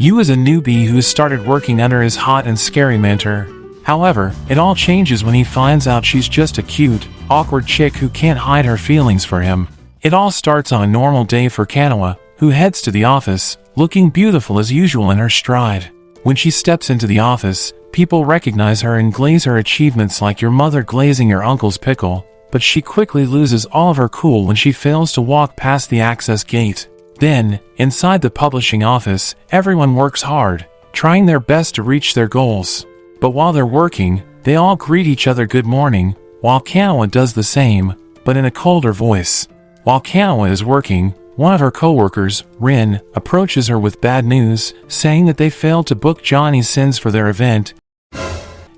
Yu is a newbie who has started working under his hot and scary mentor. However, it all changes when he finds out she's just a cute, awkward chick who can't hide her feelings for him. It all starts on a normal day for Kanawa, who heads to the office, looking beautiful as usual in her stride. When she steps into the office, people recognize her and glaze her achievements like your mother glazing your uncle's pickle, but she quickly loses all of her cool when she fails to walk past the access gate. Then, inside the publishing office, everyone works hard, trying their best to reach their goals. But while they're working, they all greet each other good morning, while Kanawa does the same, but in a colder voice. While Kanawa is working, one of her coworkers, Rin, approaches her with bad news, saying that they failed to book Johnny Sins for their event,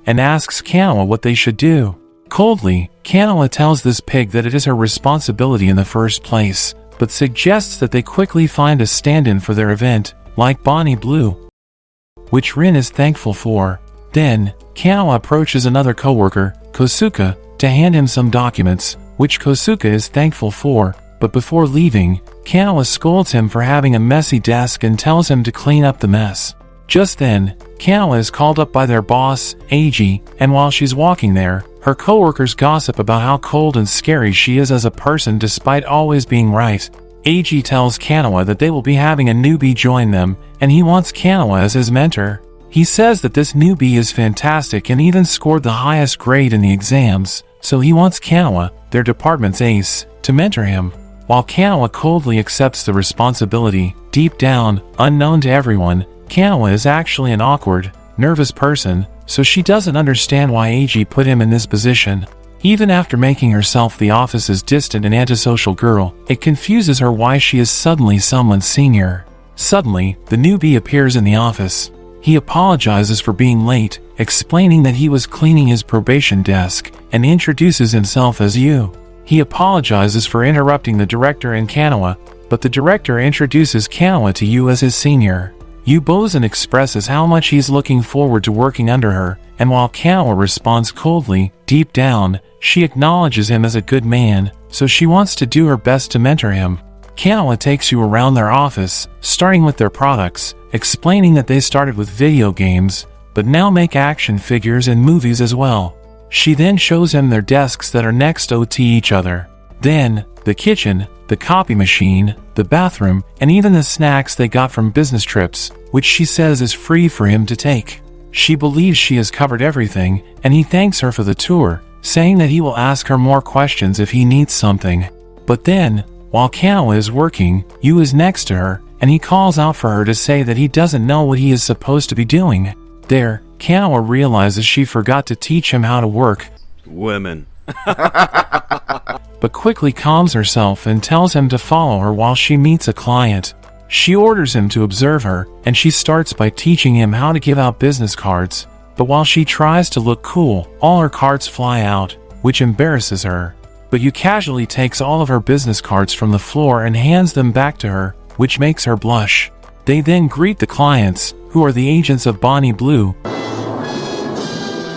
and asks Kanawa what they should do. Coldly, Kanawa tells this pig that it is her responsibility in the first place, but suggests that they quickly find a stand-in for their event, like Bonnie Blue, which Rin is thankful for. Then, Kanawa approaches another coworker, Kosuke, to hand him some documents, which Kosuke is thankful for, but before leaving, Kanawa scolds him for having a messy desk and tells him to clean up the mess. Just then, Kanawa is called up by their boss, Eiji, and while she's walking there, her coworkers gossip about how cold and scary she is as a person despite always being right. Eiji tells Kanawa that they will be having a newbie join them, and he wants Kanawa as his mentor. He says that this newbie is fantastic and even scored the highest grade in the exams, so he wants Kanawa, their department's ace, to mentor him. While Kanawa coldly accepts the responsibility, deep down, unknown to everyone, Kanawa is actually an awkward, nervous person, so she doesn't understand why Eiji put him in this position. Even after making herself the office's distant and antisocial girl, it confuses her why she is suddenly someone's senior. Suddenly, the newbie appears in the office. He apologizes for being late, explaining that he was cleaning his probation desk, and introduces himself as Yu. He apologizes for interrupting the director and Kanawa, but the director introduces Kanawa to Yu as his senior. Yu Bozen expresses how much he's looking forward to working under her, and while Kanawa responds coldly, deep down, she acknowledges him as a good man, so she wants to do her best to mentor him. Kanawa takes you around their office, starting with their products, explaining that they started with video games, but now make action figures and movies as well. She then shows him their desks that are next to each other. Then, the kitchen, the copy machine, the bathroom, and even the snacks they got from business trips, which she says is free for him to take. She believes she has covered everything, and he thanks her for the tour, saying that he will ask her more questions if he needs something. But then, while Kanawa is working, Yu is next to her, and he calls out for her to say that he doesn't know what he is supposed to be doing. There, Kanawa realizes she forgot to teach him how to work. Women. But quickly calms herself and tells him to follow her while she meets a client. She orders him to observe her, and she starts by teaching him how to give out business cards. But while she tries to look cool, all her cards fly out, which embarrasses her. But Yu casually takes all of her business cards from the floor and hands them back to her, which makes her blush. They then greet the clients, who are the agents of Bonnie Blue,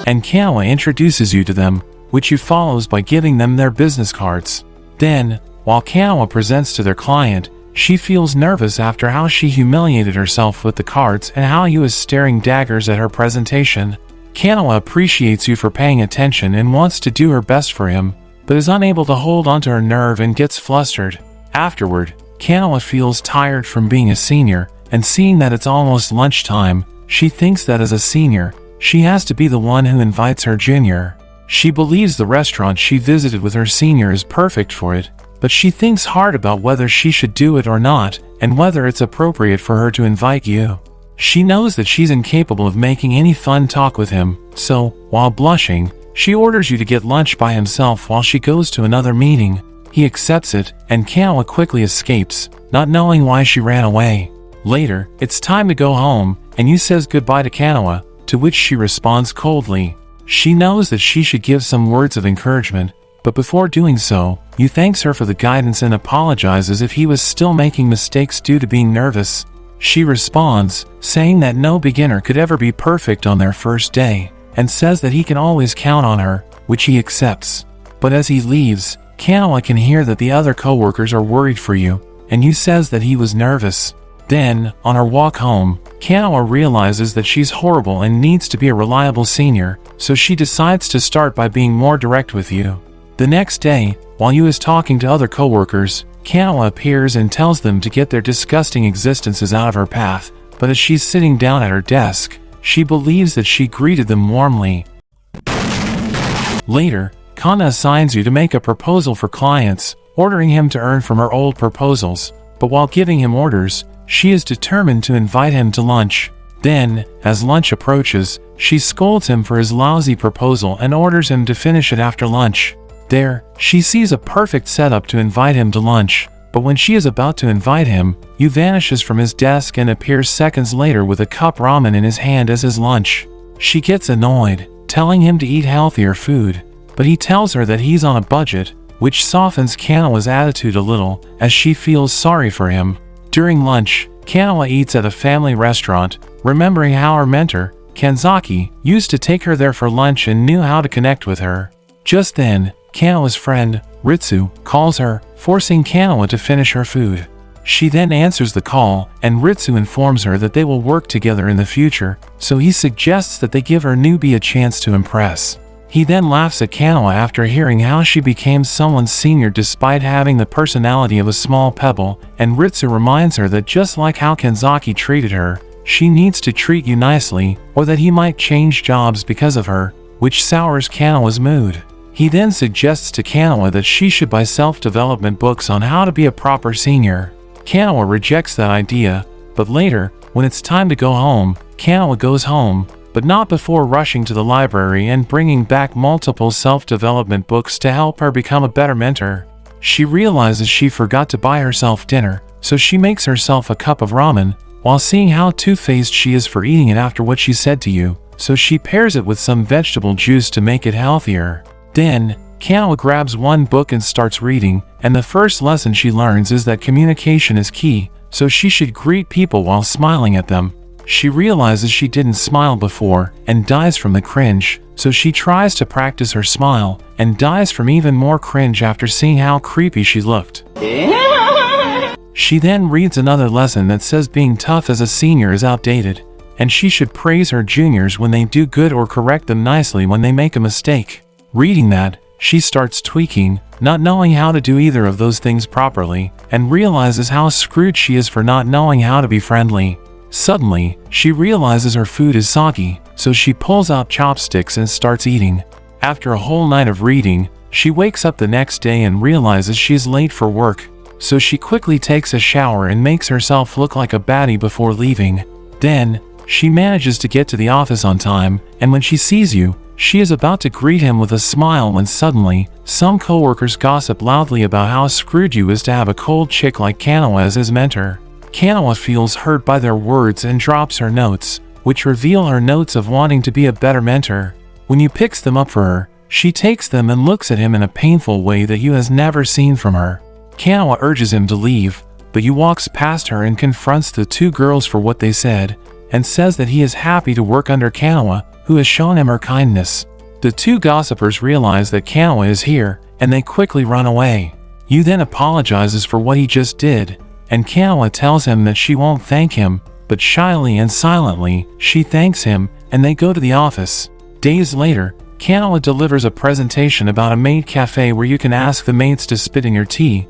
and Kanawa introduces you to them, which Yu follows by giving them their business cards. Then, while Kanawa presents to their client, she feels nervous after how she humiliated herself with the cards and how Yu is staring daggers at her presentation. Kanawa appreciates Yu for paying attention and wants to do her best for him, but is unable to hold onto her nerve and gets flustered. Afterward, Kanawa feels tired from being a senior, and seeing that it's almost lunchtime, she thinks that as a senior, she has to be the one who invites her junior. She believes the restaurant she visited with her senior is perfect for it, but she thinks hard about whether she should do it or not, and whether it's appropriate for her to invite Yu. She knows that she's incapable of making any fun talk with him, so, while blushing, she orders Yu to get lunch by himself while she goes to another meeting. He accepts it, and Kanawa quickly escapes, not knowing why she ran away. Later, it's time to go home, and Yu says goodbye to Kanawa, to which she responds coldly. She knows that she should give some words of encouragement, but before doing so, Yu thanks her for the guidance and apologizes if he was still making mistakes due to being nervous. She responds, saying that no beginner could ever be perfect on their first day, and says that he can always count on her, which he accepts. But as he leaves, Kanawa can hear that the other coworkers are worried for Yu, and Yu says that he was nervous. Then, on her walk home, Kanawa realizes that she's horrible and needs to be a reliable senior, so she decides to start by being more direct with you. The next day, while Yu is talking to other coworkers, Kanawa appears and tells them to get their disgusting existences out of her path, but as she's sitting down at her desk, she believes that she greeted them warmly. Later, Kana assigns you to make a proposal for clients, ordering him to earn from her old proposals, but while giving him orders, she is determined to invite him to lunch. Then, as lunch approaches, she scolds him for his lousy proposal and orders him to finish it after lunch. There, she sees a perfect setup to invite him to lunch, but when she is about to invite him, Yu vanishes from his desk and appears seconds later with a cup ramen in his hand as his lunch. She gets annoyed, telling him to eat healthier food, but he tells her that he's on a budget, which softens Kanawa's attitude a little, as she feels sorry for him. During lunch, Kanawa eats at a family restaurant, remembering how her mentor, Kanzaki, used to take her there for lunch and knew how to connect with her. Just then, Kanawa's friend, Ritsu, calls her, forcing Kanawa to finish her food. She then answers the call, and Ritsu informs her that they will work together in the future, so he suggests that they give her newbie a chance to impress. He then laughs at Kanawa after hearing how she became someone's senior despite having the personality of a small pebble, and Ritsu reminds her that just like how Kanzaki treated her, she needs to treat you nicely, or that he might change jobs because of her, which sours Kanawa's mood. He then suggests to Kanawa that she should buy self-development books on how to be a proper senior. Kanawa rejects that idea, but later, when it's time to go home, Kanawa goes home, but not before rushing to the library and bringing back multiple self-development books to help her become a better mentor. She realizes she forgot to buy herself dinner, so she makes herself a cup of ramen, while seeing how two-faced she is for eating it after what she said to you, so she pairs it with some vegetable juice to make it healthier. Then, Kanawa grabs one book and starts reading, and the first lesson she learns is that communication is key, so she should greet people while smiling at them. She realizes she didn't smile before, and dies from the cringe, so she tries to practice her smile, and dies from even more cringe after seeing how creepy she looked. She then reads another lesson that says being tough as a senior is outdated, and she should praise her juniors when they do good or correct them nicely when they make a mistake. Reading that, she starts tweaking, not knowing how to do either of those things properly, and realizes how screwed she is for not knowing how to be friendly. Suddenly, she realizes her food is soggy, so she pulls out chopsticks and starts eating. After a whole night of reading, she wakes up the next day and realizes she's late for work, so she quickly takes a shower and makes herself look like a baddie before leaving. Then, she manages to get to the office on time, and when she sees you, she is about to greet him with a smile when suddenly, some coworkers gossip loudly about how screwed you is to have a cold chick like Kanawa as his mentor. Kanawa feels hurt by their words and drops her notes, which reveal her notes of wanting to be a better mentor. When Yu picks them up for her, she takes them and looks at him in a painful way that Yu has never seen from her. Kanawa urges him to leave, but Yu walks past her and confronts the two girls for what they said, and says that he is happy to work under Kanawa, who has shown him her kindness. The two gossipers realize that Kanawa is here, and they quickly run away. Yu then apologizes for what he just did, and Kanawa tells him that she won't thank him, but shyly and silently, she thanks him, and they go to the office. Days later, Kanawa delivers a presentation about a maid cafe where you can ask the maids to spit in your tea,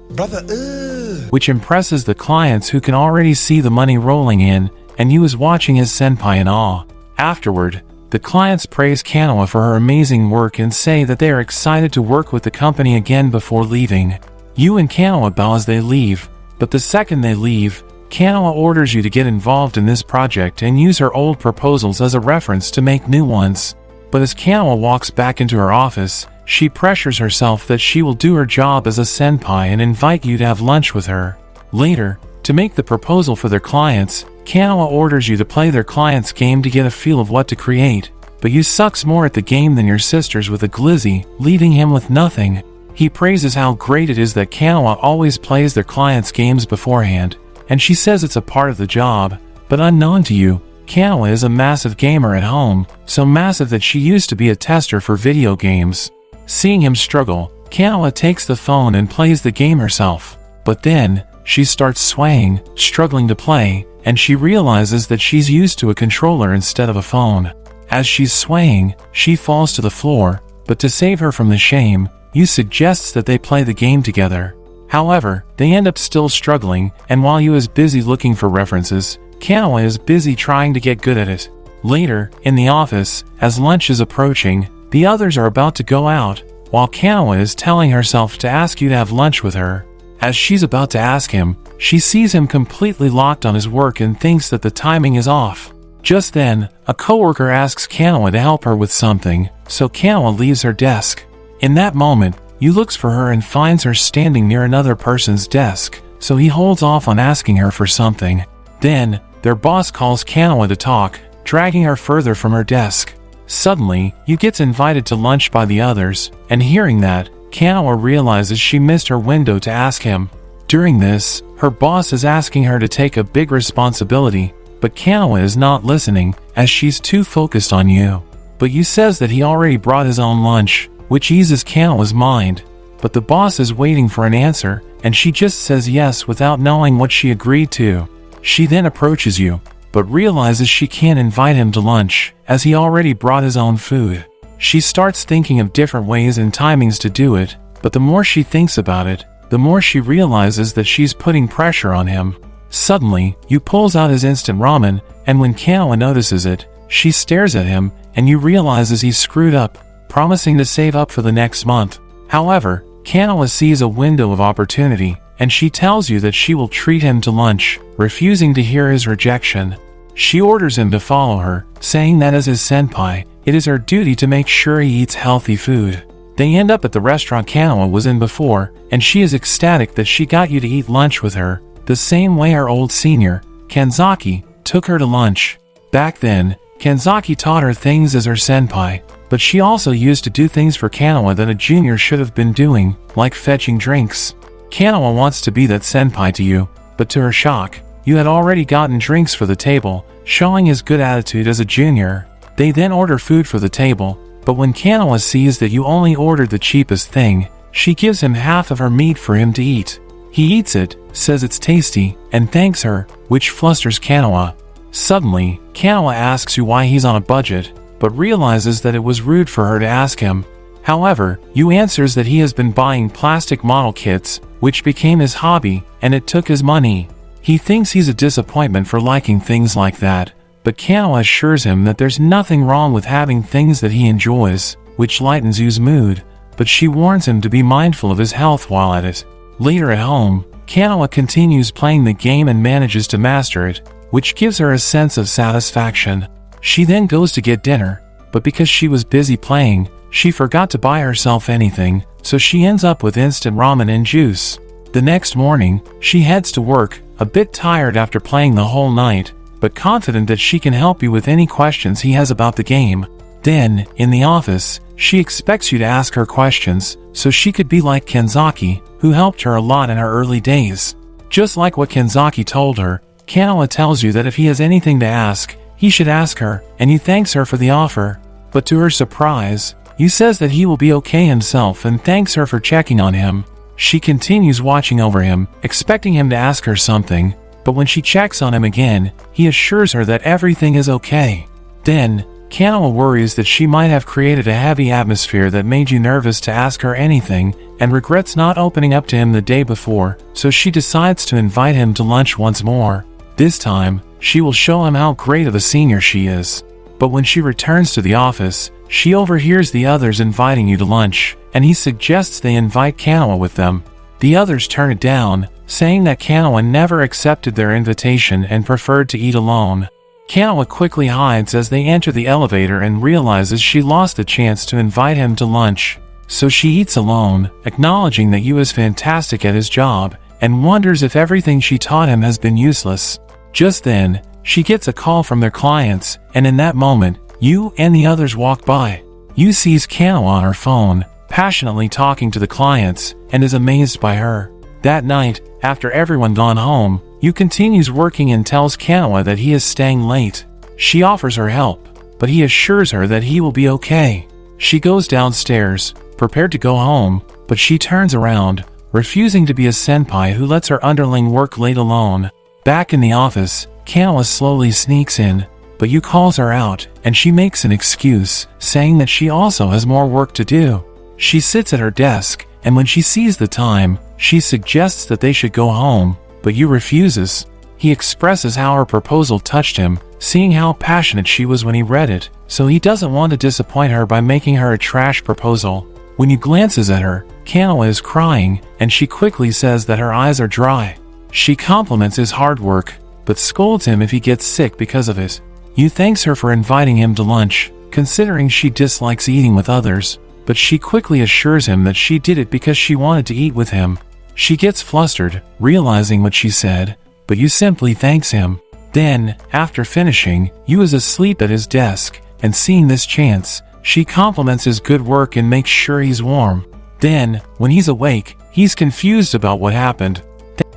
which impresses the clients who can already see the money rolling in, and Yu is watching his senpai in awe. Afterward, the clients praise Kanawa for her amazing work and say that they are excited to work with the company again before leaving. Yu and Kanawa bow as they leave, but the second they leave, Kanawa orders you to get involved in this project and use her old proposals as a reference to make new ones. But as Kanawa walks back into her office, she pressures herself that she will do her job as a senpai and invite you to have lunch with her. Later, to make the proposal for their clients, Kanawa orders you to play their client's game to get a feel of what to create, but you sucks more at the game than your sisters with a glizzy, leaving him with nothing. He praises how great it is that Kanawa always plays their clients' games beforehand, and she says it's a part of the job, but unknown to you, Kanawa is a massive gamer at home, so massive that she used to be a tester for video games. Seeing him struggle, Kanawa takes the phone and plays the game herself, but then, she starts swaying, struggling to play, and she realizes that she's used to a controller instead of a phone. As she's swaying, she falls to the floor, but to save her from the shame, Yu suggests that they play the game together. However, they end up still struggling, and while Yu is busy looking for references, Kanoa is busy trying to get good at it. Later, in the office, as lunch is approaching, the others are about to go out, while Kanoa is telling herself to ask Yu to have lunch with her. As she's about to ask him, she sees him completely locked on his work and thinks that the timing is off. Just then, a coworker asks Kanoa to help her with something, so Kanoa leaves her desk. In that moment, Yu looks for her and finds her standing near another person's desk, so he holds off on asking her for something. Then, their boss calls Kanoa to talk, dragging her further from her desk. Suddenly, Yu gets invited to lunch by the others, and hearing that, Kanoa realizes she missed her window to ask him. During this, her boss is asking her to take a big responsibility, but Kanoa is not listening, as she's too focused on Yu. But Yu says that he already brought his own lunch, which eases Kanoa's mind. But the boss is waiting for an answer, and she just says yes without knowing what she agreed to. She then approaches Yu, but realizes she can't invite him to lunch, as he already brought his own food. She starts thinking of different ways and timings to do it, but the more she thinks about it, the more she realizes that she's putting pressure on him. Suddenly, Yu pulls out his instant ramen, and when Kanoa notices it, she stares at him, and Yu realizes he's screwed up, promising to save up for the next month. However, Kanoa sees a window of opportunity, and she tells Yu that she will treat him to lunch, refusing to hear his rejection. She orders him to follow her, saying that as his senpai, it is her duty to make sure he eats healthy food. They end up at the restaurant Kanoa was in before, and she is ecstatic that she got Yu to eat lunch with her, the same way our old senior, Kanzaki, took her to lunch. Back then, Kanzaki taught her things as her senpai, but she also used to do things for Kanoa that a junior should have been doing, like fetching drinks. Kanoa wants to be that senpai to Yu, but to her shock, Yu had already gotten drinks for the table, showing his good attitude as a junior. They then order food for the table, but when Kanoa sees that Yu only ordered the cheapest thing, she gives him half of her meat for him to eat. He eats it, says it's tasty, and thanks her, which flusters Kanoa. Suddenly, Kanoa asks Yu why he's on a budget, but realizes that it was rude for her to ask him. However, Yu answers that he has been buying plastic model kits, which became his hobby, and it took his money. He thinks he's a disappointment for liking things like that, but Kanoa assures him that there's nothing wrong with having things that he enjoys, which lightens Yu's mood, but she warns him to be mindful of his health while at it. Later at home, Kanoa continues playing the game and manages to master it, which gives her a sense of satisfaction. She then goes to get dinner, but because she was busy playing, she forgot to buy herself anything, so she ends up with instant ramen and juice. The next morning, she heads to work, a bit tired after playing the whole night, but confident that she can help you with any questions he has about the game. Then, in the office, she expects you to ask her questions, so she could be like Kanzaki, who helped her a lot in her early days. Just like what Kanzaki told her, Kanoa tells you that if he has anything to ask, he should ask her, and he thanks her for the offer. But to her surprise, Yu says that he will be okay himself and thanks her for checking on him. She continues watching over him, expecting him to ask her something, but when she checks on him again, he assures her that everything is okay. Then, Kanoa worries that she might have created a heavy atmosphere that made Yu nervous to ask her anything, and regrets not opening up to him the day before, so she decides to invite him to lunch once more. This time, she will show him how great of a senior she is. But when she returns to the office, she overhears the others inviting Yu to lunch, and he suggests they invite Kanoa with them. The others turn it down, saying that Kanoa never accepted their invitation and preferred to eat alone. Kanoa quickly hides as they enter the elevator and realizes she lost the chance to invite him to lunch. So she eats alone, acknowledging that Yu is fantastic at his job, and wonders if everything she taught him has been useless. Just then, she gets a call from their clients, and in that moment, Yu and the others walk by. Yu sees Kanoa on her phone, passionately talking to the clients, and is amazed by her. That night, after everyone gone home, Yu continues working and tells Kanoa that he is staying late. She offers her help, but he assures her that he will be okay. She goes downstairs, prepared to go home, but she turns around, refusing to be a senpai who lets her underling work late alone. Back in the office, Kanawa slowly sneaks in, but Yu calls her out, and she makes an excuse, saying that she also has more work to do. She sits at her desk, and when she sees the time, she suggests that they should go home, but Yu refuses. He expresses how her proposal touched him, seeing how passionate she was when he read it, so he doesn't want to disappoint her by making her a trash proposal. When Yu glances at her, Kanawa is crying, and she quickly says that her eyes are dry. She compliments his hard work, but scolds him if he gets sick because of it. Yu thanks her for inviting him to lunch, considering she dislikes eating with others, but she quickly assures him that she did it because she wanted to eat with him. She gets flustered, realizing what she said, but Yu simply thanks him. Then, after finishing, Yu is asleep at his desk, and seeing this chance, she compliments his good work and makes sure he's warm. Then, when he's awake, he's confused about what happened.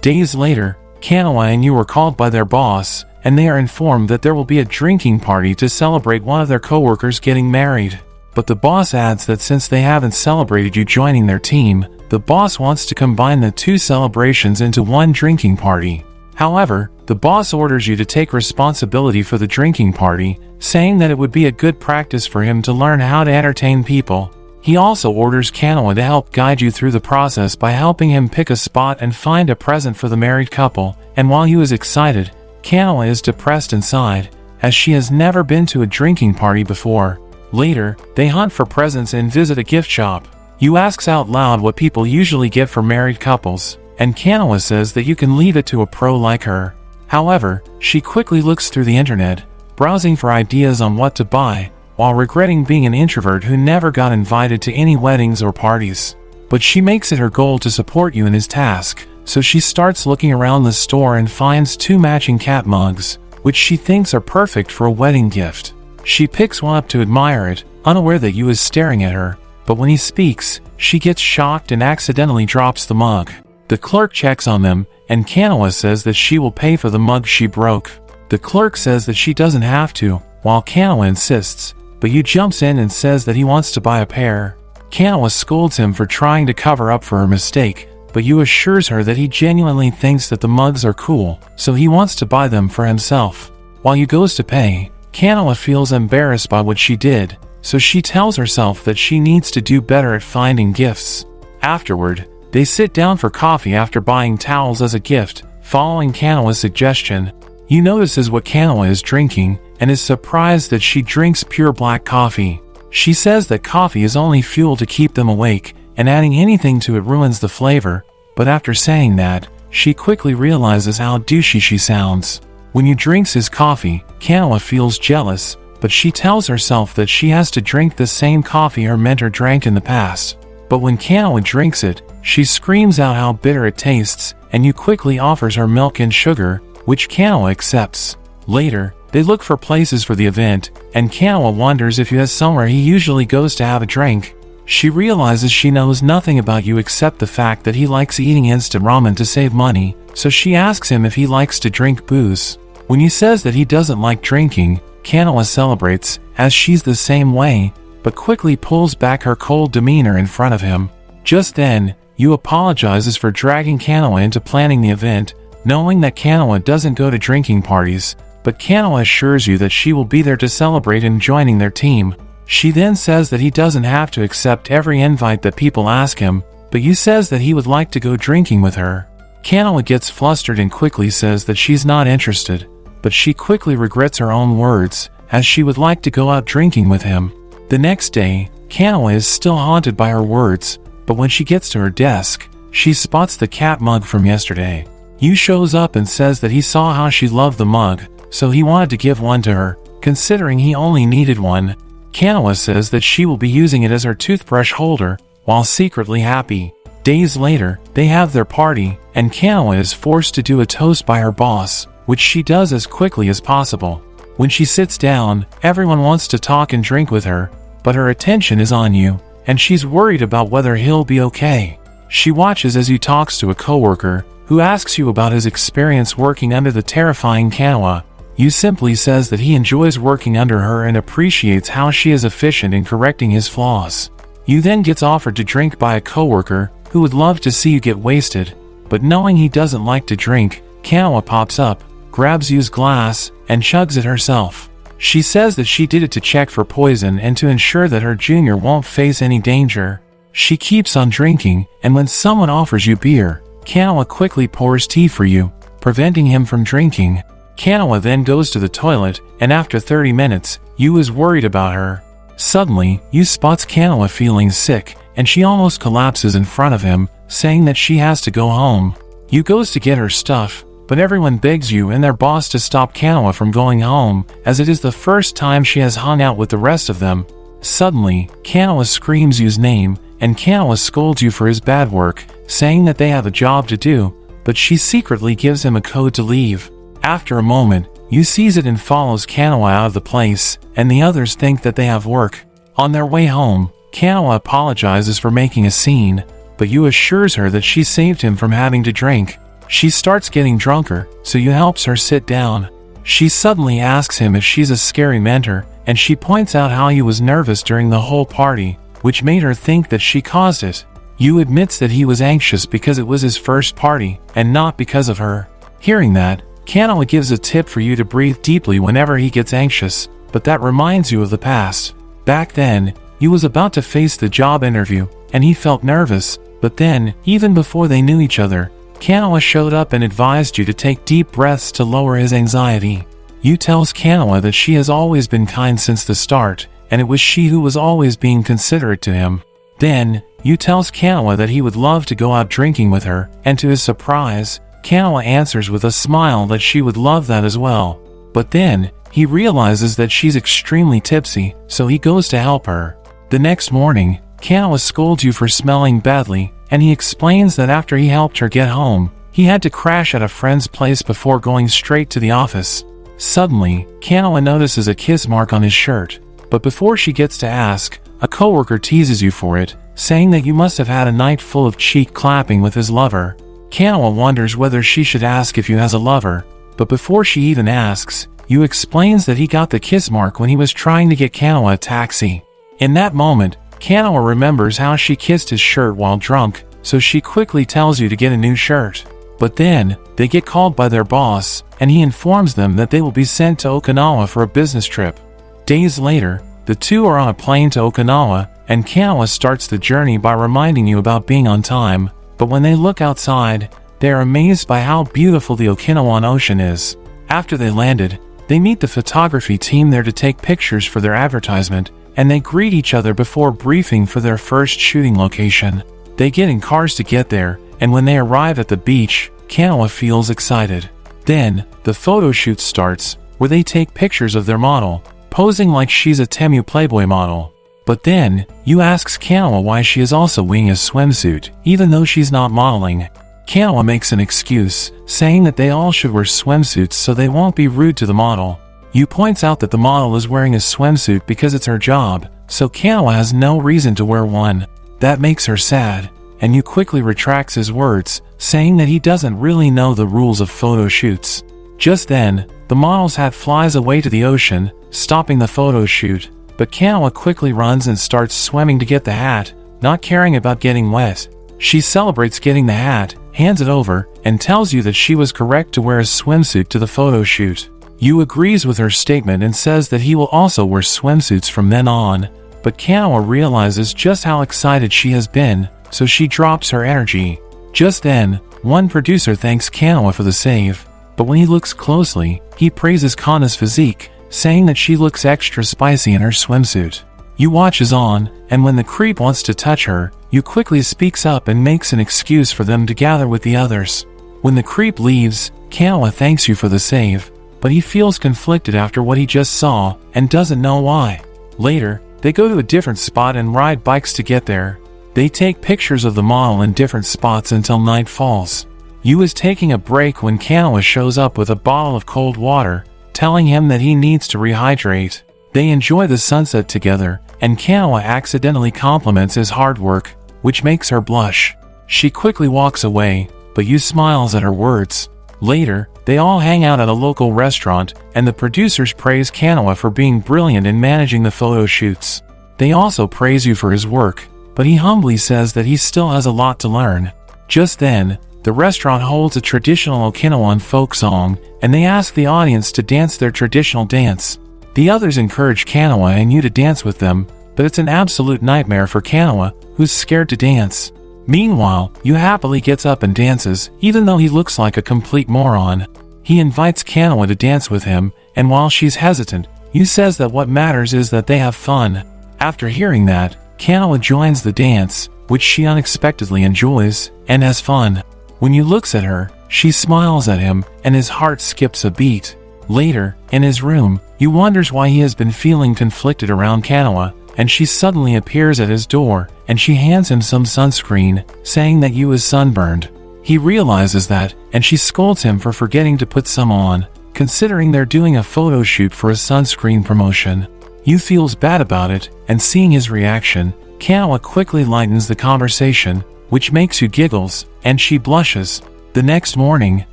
Days later, Kanawa and Yu are called by their boss, and they are informed that there will be a drinking party to celebrate one of their coworkers getting married. But the boss adds that since they haven't celebrated Yu joining their team, the boss wants to combine the two celebrations into one drinking party. However, the boss orders Yu to take responsibility for the drinking party, saying that it would be a good practice for him to learn how to entertain people. He also orders Kanawa to help guide Yu through the process by helping him pick a spot and find a present for the married couple, and while Yu is excited, Kanawa is depressed inside, as she has never been to a drinking party before. Later, they hunt for presents and visit a gift shop. Yu asks out loud what people usually get for married couples, and Kanawa says that you can leave it to a pro like her. However, she quickly looks through the internet, browsing for ideas on what to buy, while regretting being an introvert who never got invited to any weddings or parties. But she makes it her goal to support Yu in his task, so she starts looking around the store and finds 2 matching cat mugs, which she thinks are perfect for a wedding gift. She picks one up to admire it, unaware that Yu is staring at her, but when he speaks, she gets shocked and accidentally drops the mug. The clerk checks on them, and Kanawa says that she will pay for the mug she broke. The clerk says that she doesn't have to, while Kanawa insists, but Yu jumps in and says that he wants to buy a pair. Kanawa scolds him for trying to cover up for her mistake, but Yu assures her that he genuinely thinks that the mugs are cool, so he wants to buy them for himself. While Yu goes to pay, Kanawa feels embarrassed by what she did, so she tells herself that she needs to do better at finding gifts. Afterward, they sit down for coffee after buying towels as a gift, following Kanawa's suggestion. Yu notices what Kanawa is drinking, and is surprised that she drinks pure black coffee. She says that coffee is only fuel to keep them awake, and adding anything to it ruins the flavor, but after saying that, she quickly realizes how douchey she sounds. When Yu drinks his coffee, Kanawa feels jealous, but she tells herself that she has to drink the same coffee her mentor drank in the past. But when Kanawa drinks it, she screams out how bitter it tastes, and Yu quickly offers her milk and sugar, which Kanawa accepts. Later, they look for places for the event, and Kanawa wonders if Yu has somewhere he usually goes to have a drink. She realizes she knows nothing about Yu except the fact that he likes eating instant ramen to save money, so she asks him if he likes to drink booze. When he says that he doesn't like drinking, Kanawa celebrates, as she's the same way, but quickly pulls back her cold demeanor in front of him. Just then, Yu apologizes for dragging Kanawa into planning the event, knowing that Kanawa doesn't go to drinking parties, but Kanawa assures Yu that she will be there to celebrate in joining their team. She then says that he doesn't have to accept every invite that people ask him, but Yu says that he would like to go drinking with her. Kanawa gets flustered and quickly says that she's not interested, but she quickly regrets her own words, as she would like to go out drinking with him. The next day, Kanawa is still haunted by her words, but when she gets to her desk, she spots the cat mug from yesterday. Yu shows up and says that he saw how she loved the mug, so he wanted to give one to her, considering he only needed one. Kanawa says that she will be using it as her toothbrush holder, while secretly happy. Days later, they have their party, and Kanawa is forced to do a toast by her boss, which she does as quickly as possible. When she sits down, everyone wants to talk and drink with her, but her attention is on Yu, and she's worried about whether he'll be okay. She watches as Yu talks to a coworker, who asks Yu about his experience working under the terrifying Kanawa. Yu simply says that he enjoys working under her and appreciates how she is efficient in correcting his flaws. Yu then gets offered to drink by a coworker, who would love to see you get wasted, but knowing he doesn't like to drink, Kanawa pops up, grabs Yu's glass, and chugs it herself. She says that she did it to check for poison and to ensure that her junior won't face any danger. She keeps on drinking, and when someone offers you beer, Kanawa quickly pours tea for you, preventing him from drinking. Kanawa then goes to the toilet, and after 30 minutes, Yu is worried about her. Suddenly, Yu spots Kanawa feeling sick, and she almost collapses in front of him, saying that she has to go home. Yu goes to get her stuff, but everyone begs Yu and their boss to stop Kanawa from going home, as it is the first time she has hung out with the rest of them. Suddenly, Kanawa screams Yu's name, and Kanawa scolds Yu for his bad work, saying that they have a job to do, but she secretly gives him a code to leave. After a moment, Yu sees it and follows Kanawa out of the place, and the others think that they have work. On their way home, Kanawa apologizes for making a scene, but Yu assures her that she saved him from having to drink. She starts getting drunker, so Yu helps her sit down. She suddenly asks him if she's a scary mentor, and she points out how he was nervous during the whole party, which made her think that she caused it. Yu admits that he was anxious because it was his first party, and not because of her. Hearing that, Kanawa gives a tip for Yu to breathe deeply whenever he gets anxious, but that reminds Yu of the past. Back then, Yu was about to face the job interview, and he felt nervous, but then, even before they knew each other, Kanawa showed up and advised Yu to take deep breaths to lower his anxiety. Yu tells Kanawa that she has always been kind since the start, and it was she who was always being considerate to him. Then, Yu tells Kanawa that he would love to go out drinking with her, and to his surprise, Kanawa answers with a smile that she would love that as well. But then, he realizes that she's extremely tipsy, so he goes to help her. The next morning, Kanawa scolds Yu for smelling badly, and he explains that after he helped her get home, he had to crash at a friend's place before going straight to the office. Suddenly, Kanawa notices a kiss mark on his shirt, but before she gets to ask, a coworker teases Yu for it, saying that Yu must have had a night full of cheek clapping with his lover. Kanawa wonders whether she should ask if Yu has a lover, but before she even asks, Yu explains that he got the kiss mark when he was trying to get Kanawa a taxi. In that moment, Kanawa remembers how she kissed his shirt while drunk, so she quickly tells Yu to get a new shirt. But then, they get called by their boss, and he informs them that they will be sent to Okinawa for a business trip. Days later, the two are on a plane to Okinawa, and Kanawa starts the journey by reminding Yu about being on time, but when they look outside, they are amazed by how beautiful the Okinawan ocean is. After they landed, they meet the photography team there to take pictures for their advertisement, and they greet each other before briefing for their first shooting location. They get in cars to get there, and when they arrive at the beach, Kanawa feels excited. Then, the photo shoot starts, where they take pictures of their model, posing like she's a Temu Playboy model. But then, Yu asks Kanawa why she is also wearing a swimsuit, even though she's not modeling. Kanawa makes an excuse, saying that they all should wear swimsuits so they won't be rude to the model. Yu points out that the model is wearing a swimsuit because it's her job, so Kanawa has no reason to wear one. That makes her sad, and Yu quickly retracts his words, saying that he doesn't really know the rules of photo shoots. Just then, the model's hat flies away to the ocean, stopping the photo shoot, but Kanawa quickly runs and starts swimming to get the hat, not caring about getting wet. She celebrates getting the hat, hands it over, and tells Yu that she was correct to wear a swimsuit to the photo shoot. Yu agrees with her statement and says that he will also wear swimsuits from then on, but Kanawa realizes just how excited she has been, so she drops her energy. Just then, one producer thanks Kanawa for the save, but when he looks closely, he praises Kana's physique, saying that she looks extra spicy in her swimsuit. Yu watches on, and when the creep wants to touch her, Yu quickly speaks up and makes an excuse for them to gather with the others. When the creep leaves, Kanawa thanks Yu for the save, but he feels conflicted after what he just saw, and doesn't know why. Later, they go to a different spot and ride bikes to get there. They take pictures of the model in different spots until night falls. Yu is taking a break when Kanawa shows up with a bottle of cold water, telling him that he needs to rehydrate. They enjoy the sunset together, and Kanawa accidentally compliments his hard work, which makes her blush. She quickly walks away, but Yu smiles at her words. Later, they all hang out at a local restaurant, and the producers praise Kanawa for being brilliant in managing the photo shoots. They also praise Yu for his work, but he humbly says that he still has a lot to learn. Just then, the restaurant holds a traditional Okinawan folk song, and they ask the audience to dance their traditional dance. The others encourage Kanawa and you to dance with them, but it's an absolute nightmare for Kanawa, who's scared to dance. Meanwhile, Yu happily gets up and dances, even though he looks like a complete moron. He invites Kanawa to dance with him, and while she's hesitant, Yu says that what matters is that they have fun. After hearing that, Kanawa joins the dance, which she unexpectedly enjoys, and has fun. When Yu looks at her, she smiles at him, and his heart skips a beat. Later, in his room, Yu wonders why he has been feeling conflicted around Kanawa, and she suddenly appears at his door, and she hands him some sunscreen, saying that Yu is sunburned. He realizes that, and she scolds him for forgetting to put some on, considering they're doing a photo shoot for a sunscreen promotion. Yu feels bad about it, and seeing his reaction, Kanawa quickly lightens the conversation, which makes Yu giggles, and she blushes. The next morning,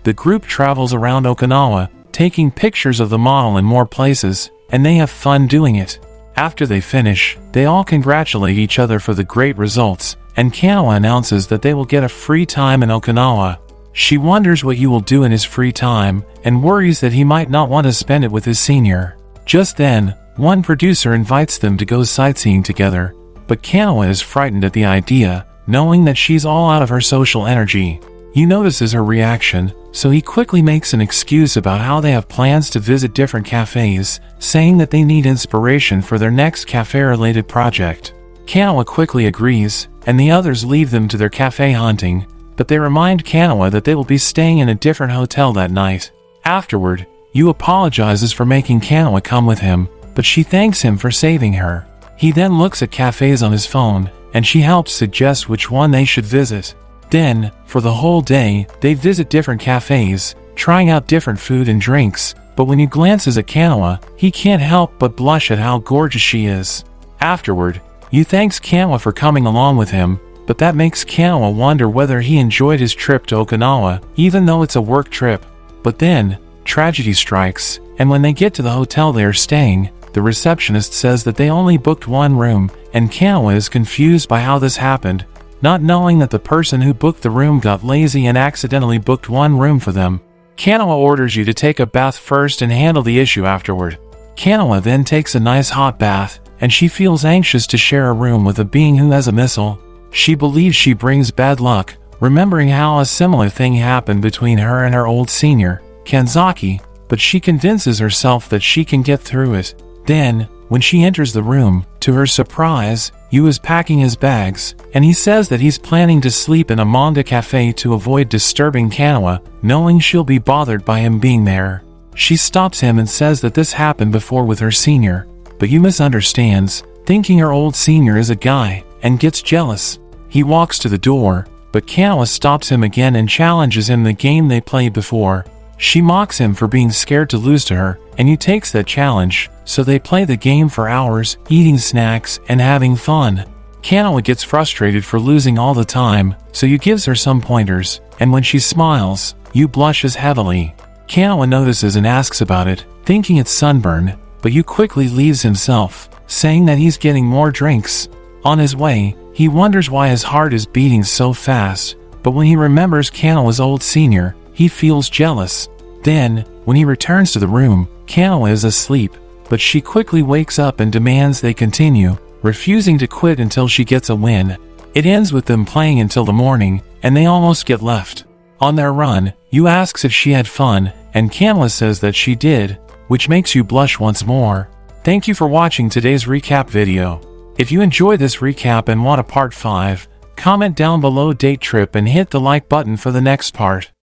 the group travels around Okinawa, taking pictures of the model in more places, and they have fun doing it. After they finish, they all congratulate each other for the great results, and Kanawa announces that they will get a free time in Okinawa. She wonders what Yu will do in his free time, and worries that he might not want to spend it with his senior. Just then, one producer invites them to go sightseeing together, but Kanawa is frightened at the idea, knowing that she's all out of her social energy. Yu notices her reaction, so he quickly makes an excuse about how they have plans to visit different cafes, saying that they need inspiration for their next cafe-related project. Kanawa quickly agrees, and the others leave them to their cafe hunting, but they remind Kanawa that they will be staying in a different hotel that night. Afterward, Yu apologizes for making Kanawa come with him, but she thanks him for saving her. He then looks at cafes on his phone, and she helps suggest which one they should visit. Then, for the whole day, they visit different cafes, trying out different food and drinks, but when he glances at Kanawa, he can't help but blush at how gorgeous she is. Afterward, Yu thanks Kanawa for coming along with him, but that makes Kanawa wonder whether he enjoyed his trip to Okinawa, even though it's a work trip. But then, tragedy strikes, and when they get to the hotel they are staying, the receptionist says that they only booked one room, and Kanawa is confused by how this happened, not knowing that the person who booked the room got lazy and accidentally booked one room for them. Kanawa orders Yu to take a bath first and handle the issue afterward. Kanawa then takes a nice hot bath, and she feels anxious to share a room with a being who has a missile. She believes she brings bad luck, remembering how a similar thing happened between her and her old senior, Kanzaki, but she convinces herself that she can get through it. Then, when she enters the room, to her surprise, Yu is packing his bags, and he says that he's planning to sleep in a manga cafe to avoid disturbing Kanawa, knowing she'll be bothered by him being there. She stops him and says that this happened before with her senior, but Yu misunderstands, thinking her old senior is a guy, and gets jealous. He walks to the door, but Kanawa stops him again and challenges him the game they played before. She mocks him for being scared to lose to her, and Yu takes that challenge, so they play the game for hours, eating snacks and having fun. Kanawa gets frustrated for losing all the time, so Yu gives her some pointers, and when she smiles, Yu blushes heavily. Kanawa notices and asks about it, thinking it's sunburn, but Yu quickly leaves himself, saying that he's getting more drinks. On his way, he wonders why his heart is beating so fast, but when he remembers Kanawa's old senior, he feels jealous. Then, when he returns to the room, Kanawa is asleep, but she quickly wakes up and demands they continue, refusing to quit until she gets a win. It ends with them playing until the morning, and they almost get left. On their run, Yu asks if she had fun, and Kanawa says that she did, which makes Yu blush once more. Thank you for watching today's recap video. If you enjoyed this recap and want a part 5, comment down below date trip and hit the like button for the next part.